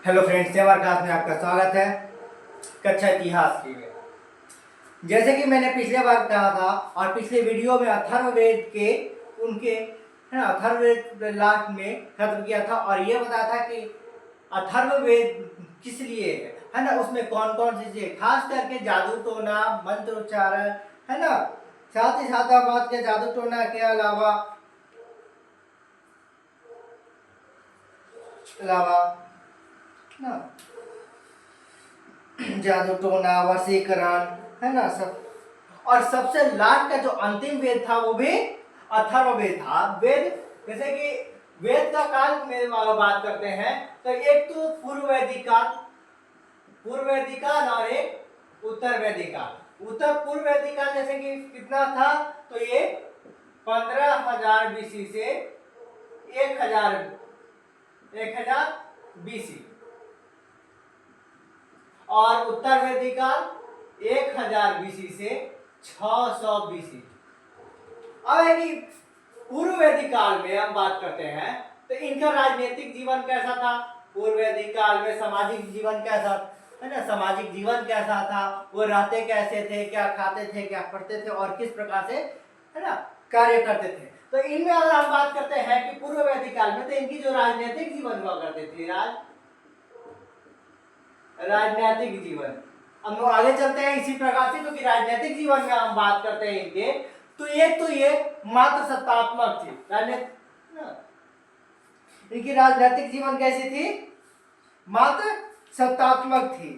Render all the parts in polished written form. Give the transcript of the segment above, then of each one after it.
Hello friends, त्योहार class में आपका स्वागत है। कक्षा इतिहास की में जैसे कि मैंने पिछले बार कहा था और पिछले वीडियो में अथर्ववेद के उनके है ना अथर्ववेद लास्ट में खत्म किया था और ये बताया था कि अथर्ववेद किस लिए है ना, उसमें कौन कौन सी चीजें, खास करके जादू टोना, मंत्र उच्चारण है ना, साथ ही साथ बात के जादू टोना के अलावा ना जादू टोना, वशीकरण है ना सब। और सबसे लास्ट का जो अंतिम वेद था वो भी अथर्ववेद था। वेद जैसे कि वेद का काल में बात करते हैं तो एक तो पूर्व वैदिक काल और एक उत्तर वैदिक काल। उत्तर पूर्व वैदिक काल जैसे कि कितना था तो ये 15,000 बीसी से 1000 बीसी, और उत्तर वैदिक काल 1000 बीसी से 600 बीसी। अब है कि पूर्व वैदिक काल में हम बात करते हैं तो इनका राजनीतिक जीवन कैसा था। पूर्व वैदिक काल में सामाजिक जीवन कैसा है ना, सामाजिक जीवन कैसा था, वो रहते कैसे थे, क्या खाते थे, क्या पढ़ते थे और किस प्रकार से है ना कार्य करते थे। तो इनमें अगर हम बात करते हैं कि पूर्व वैदिक काल में तो इनकी जो राजनीतिक जीवन हुआ करते थे, राजनीतिक जीवन, हम आगे चलते हैं इसी प्रकार से, क्योंकि राजनीतिक जीवन में हम बात करते हैं इनके तो ये मात्र सत्तात्मक थी इनकी राजनीतिक जीवन कैसी थी, मात्र सत्तात्मक थी।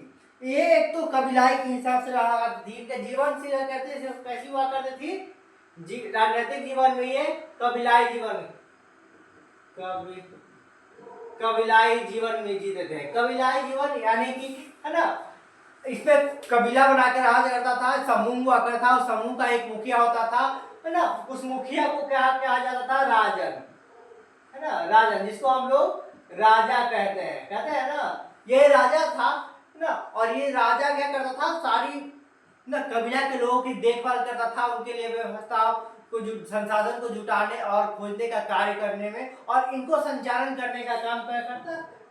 ये एक तो कबीलाई के हिसाब से रहा करती थी, इनके जीवन से कहते कैसी हुआ करती थी राजनीतिक जीवन में, ये कबीलाई जीवन कबीलाई जीवन में जीते थे। कबीलाई जीवन यानी कि है ना, इसमें कबीला बना के रहा करता था, समूह हुआ करता था, उस समूह का एक मुखिया होता था है ना, उस मुखिया को क्या कहा जाता था, राजन है ना, राजन, जिसको हम लोग राजा कहते हैं ना, ये राजा था ना। और ये राजा क्या करता था, सारी ना कबीला के लोगों की देखभाल करता था, उनके लिए व्यवस्था को संसाधन को जुटाने और खोजने का कार्य करने में, और इनको संचालन करने का काम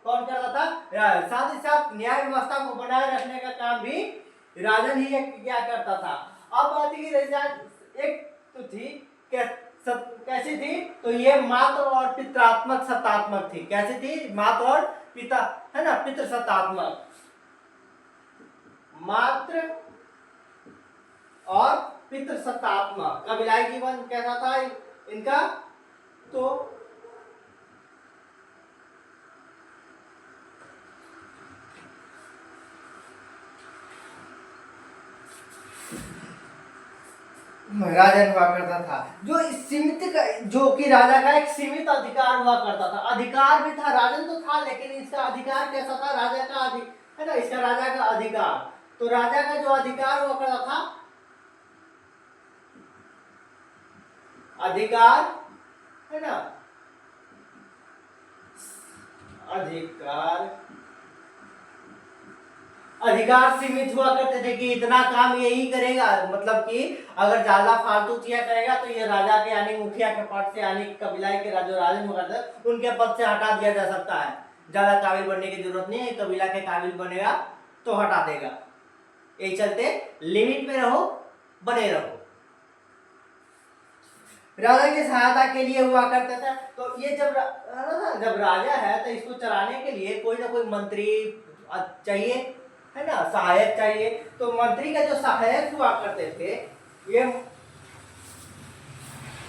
कौन करता था, साथ ही साथ न्याय व्यवस्था को बनाए रखने का काम भी राजन ही क्या करता था। अब बात की एक तो थी कैसी थी, तो ये मात्र और पितृत्मक सत्तात्मक थी। कैसी थी, मात्र और पिता है ना, पितृ सत्तात्मक, मात्र और पितृ सत्तात्मक। कबीलाई जीवन कैसा था इनका, तो राजन हुआ करता था, जो सीमित जो कि राजा का एक सीमित अधिकार हुआ करता था। अधिकार भी था, राजन तो था, लेकिन इसका अधिकार कैसा था, राजा का है ना, इसका राजा का अधिकार, तो राजा का जो अधिकार हुआ करता था, अधिकार है ना, अधिकार सीमित हुआ करते थे कि इतना काम यही करेगा, मतलब कि अगर ज्यादा फालतू चीजें करेगा तो ये राजा के यानी मुखिया के पद से यानी कबीलाई के जो राजन हुआ था उनके पद से हटा दिया जा सकता है। ज्यादा काबिल बनने की जरूरत नहीं है, कबीला के काबिल बनेगा तो हटा देगा। यही चलते लिमिट में रहो, बने रहो। राजा की सहायता के लिए हुआ करता था। तो ये जब राजा है तो इसको चलाने के लिए कोई ना कोई मंत्री चाहिए है ना, सहायक चाहिए। तो मंत्री का जो सहायक हुआ करते थे,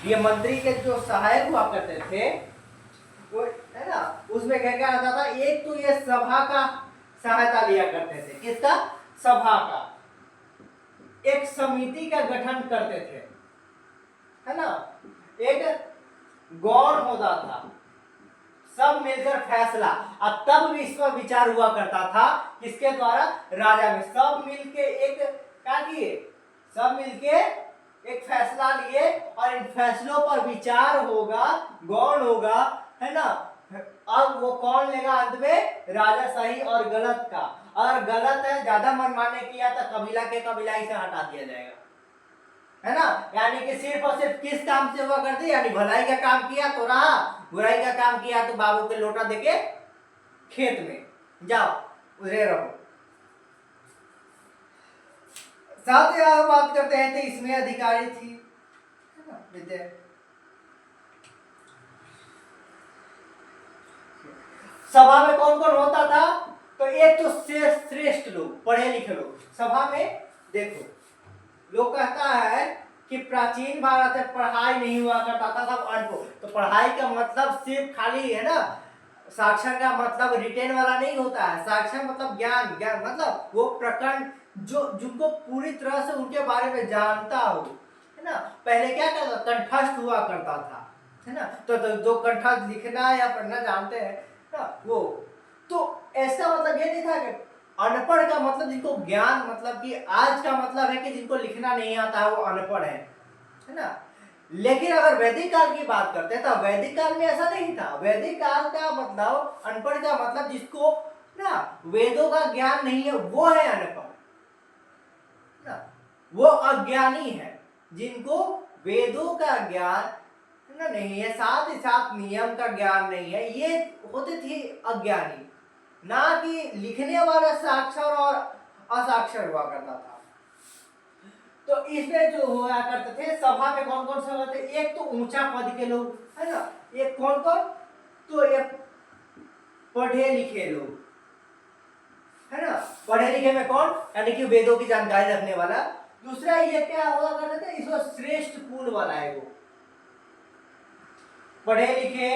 ये मंत्री के जो सहायक हुआ करते थे वो है ना, उसमें क्या क्या आता था, एक तो ये सभा का सहायता लिया करते थे। किसका, सभा का, एक समिति का गठन करते थे है ना, एक गौर होता था, सब मिलकर फैसला, अब तब विचार हुआ करता था किसके द्वारा, राजा में। सब मिलके एक क्या किए, सब मिलके एक फैसला लिए और इन फैसलों पर विचार होगा, गौर होगा है ना। अब वो कौन लेगा अंत में, राजा सही और गलत का। अगर गलत है, ज्यादा मनमाने किया तो कबीला के कबीलाई से हटा दिया जाएगा है ना। यानी कि सिर्फ और सिर्फ किस काम से हुआ करते, यानी भलाई का काम किया तो रहा, बुराई का काम किया तो बाबू के लोटा देके खेत में जाओ उधरे रहो। साथ ही अगर बात करते हैं तो इसमें अधिकारी थी, है ना विद्या। सभा में कौन कौन होता था? तो एक तो श्रेष्ठ लोग, पढ़े लिखे लोग सभा में। देखो लोग कहता है कि प्राचीन भारत में पढ़ाई नहीं हुआ करता था, सब अनपढ़। तो पढ़ाई का मतलब सिर्फ खाली है ना, साक्षर का मतलब रिटेन वाला नहीं होता है। साक्षर मतलब ज्ञान, ज्ञान मतलब वो प्रकरण जो जिनको पूरी तरह से उनके बारे में जानता हो, है ना। पहले क्या करता, कंठस्थ हुआ करता था, है ना। तो जो कंठस्थ लिखना या पढ़ना जानते हैं ना वो, तो ऐसा मतलब ये नहीं था कि अनपढ़ का मतलब जिनको ज्ञान, मतलब कि आज का मतलब है कि जिनको लिखना नहीं आता है वो अनपढ़ है ना। लेकिन अगर वैदिक काल की बात करते हैं तो वैदिक काल में ऐसा नहीं था। वैदिक काल का मतलब, अनपढ़ का मतलब जिसको ना वेदों का ज्ञान नहीं है वो है अनपढ़ ना, वो अज्ञानी है। जिनको वेदों का ज्ञान ना नहीं है, साथ ही साथ नियम का ज्ञान नहीं है, ये होते थे अज्ञानी। ना कि लिखने वाला साक्षर और असाक्षर हुआ करता था। तो इसमें जो हुआ करते थे सभा में कौन कौन से होते थे? एक तो ऊंचा पद के लोग, है ना। एक कौन कौन? तो एक पढ़े लिखे लोग, है ना। पढ़े लिखे में कौन? यानी कि वेदों की जानकारी रखने वाला। दूसरा ये क्या हुआ करते थे, इसको श्रेष्ठ कुल वाला है वो, पढ़े लिखे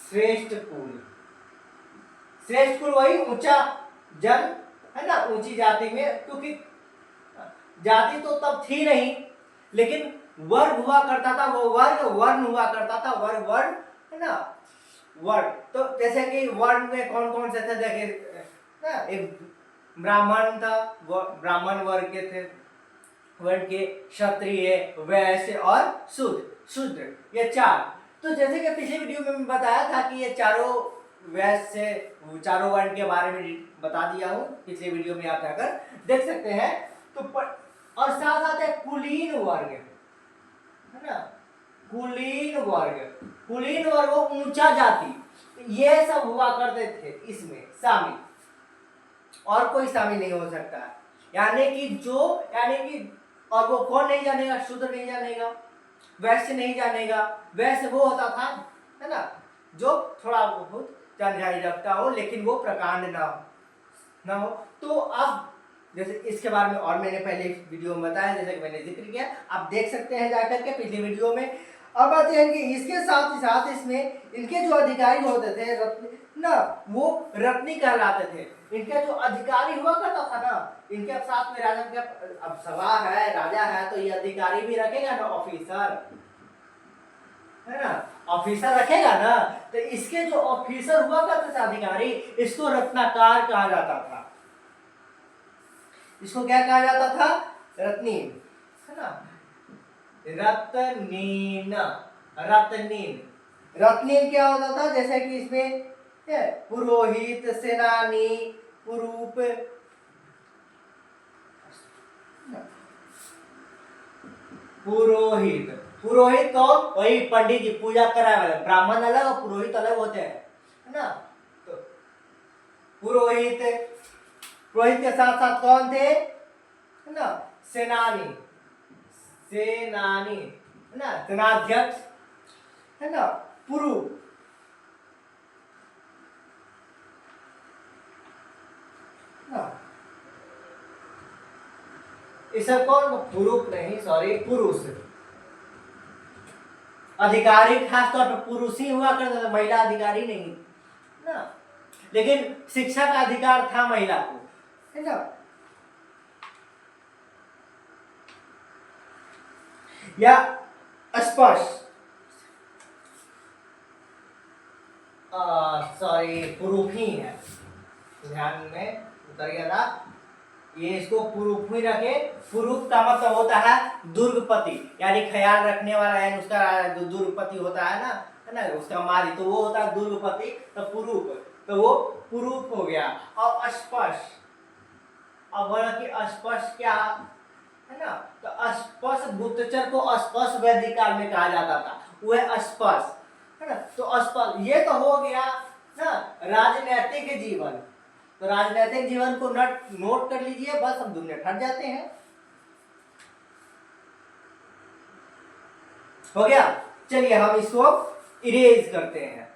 श्रेष्ठ कुल। श्रेष्ठ कुल वही ऊंचा जन, है ना, ऊंची जाति में। क्योंकि जाति तो तब थी नहीं, लेकिन वर्ग हुआ करता था, वो वर्ग वर्ण हुआ करता था, वर्ग वर्ण, है ना, वर्ण। तो जैसे कि वर्ण में कौन कौन से थे देखिए ना, एक ब्राह्मण था, ब्राह्मण वर्ग के थे, वर्ण के क्षत्रिय, वैश्य और शूद्र, ये चार। तो जैसे कि पिछले वीडियो में मैं बताया था कि ये चारों वैश्य, चारों वर्ण के बारे में बता दिया हूँ पिछले वीडियो में, आप जाकर देख सकते हैं। तो और साथ साथ है कुलीन वर्ग, है ना, कुलीन वर्ग। कुलीन वर्ग वो ऊंचा जाति, ये सब हुआ करते थे इसमें शामिल, और कोई शामिल नहीं हो सकता। यानी कि और वो कौन नहीं जानेगा? शूद्र नहीं जानेगा, वैश्य नहीं जानेगा। वैश्य वो होता था, है ना, जो थोड़ा बहुत जानकारी रखता हो लेकिन वो प्रकांड ना हो। तो अब जैसे इसके बारे में और मैंने पहले वीडियो में बताया, जैसे कि मैंने जिक्र किया, आप देख सकते हैं जाकर के पिछले वीडियो में। अब आते हैं कि इसके साथ ही साथ इसमें इनके जो अधिकारी होते थे ना, वो रत्नी कहलाते थे। इनके जो अधिकारी हुआ करता था ना, इनके साथ में राजा के, अब सभा है, राजा है, तो ये अधिकारी भी रखेगा ना, ऑफिसर, है ना, ऑफिसर रखेगा ना। तो इसके जो ऑफिसर हुआ करते थे अधिकारी, इसको रत्नाकार कहा जाता था। इसको क्या कहा जाता था? रत्नीन, है ना, रत्नीन। रत्नीन, रत्नीन क्या होता था? जैसे कि इसमें पुरोहित, सेनानी, पुरूप, पुरोहित। पुरोहित कौन? वही पंडित जी, पूजा कराने वाले। ब्राह्मण अलग और पुरोहित अलग होते हैं, है ना। तो पुरोहित, पुरोहित के साथ साथ कौन थे? है ना, सेनानी, सेनानी, है ना, सेनाध्यक्ष, है ना, पुरूप, इस सब कौन? पुरूप नहीं, सॉरी, पुरुष। अधिकारी खास तौर पर पुरुष ही हुआ करता था, महिला अधिकारी नहीं ना। लेकिन शिक्षा का अधिकार था महिला को, है ना। या स्पर्श, सॉरी, पुरूप ही है, ध्यान में उतर गया था ये, इसको पुरूप ही रखे। पुरूप का मतलब होता है दुर्गपति, यानी ख्याल रखने वाला, यानी उसका जो दुर्गपति होता है ना, उसका माली, तो वो होता है दुर्गपति। तो पुरूप, तो वो पुरूप हो गया। और स्पर्श, अब बोला कि स्पर्श क्या है ना, तो स्पर्श, गुप्तचर को स्पर्श वैदिक काल में कहा जाता था, वह स्पर्श, है ना। तो स्पर्श ये तो हो गया ना, राजनैतिक जीवन, तो राजनैतिक जीवन को नोट कर लीजिए, बस हम 2 मिनट हट जाते हैं। हो गया, चलिए हम इसको इरेज करते हैं।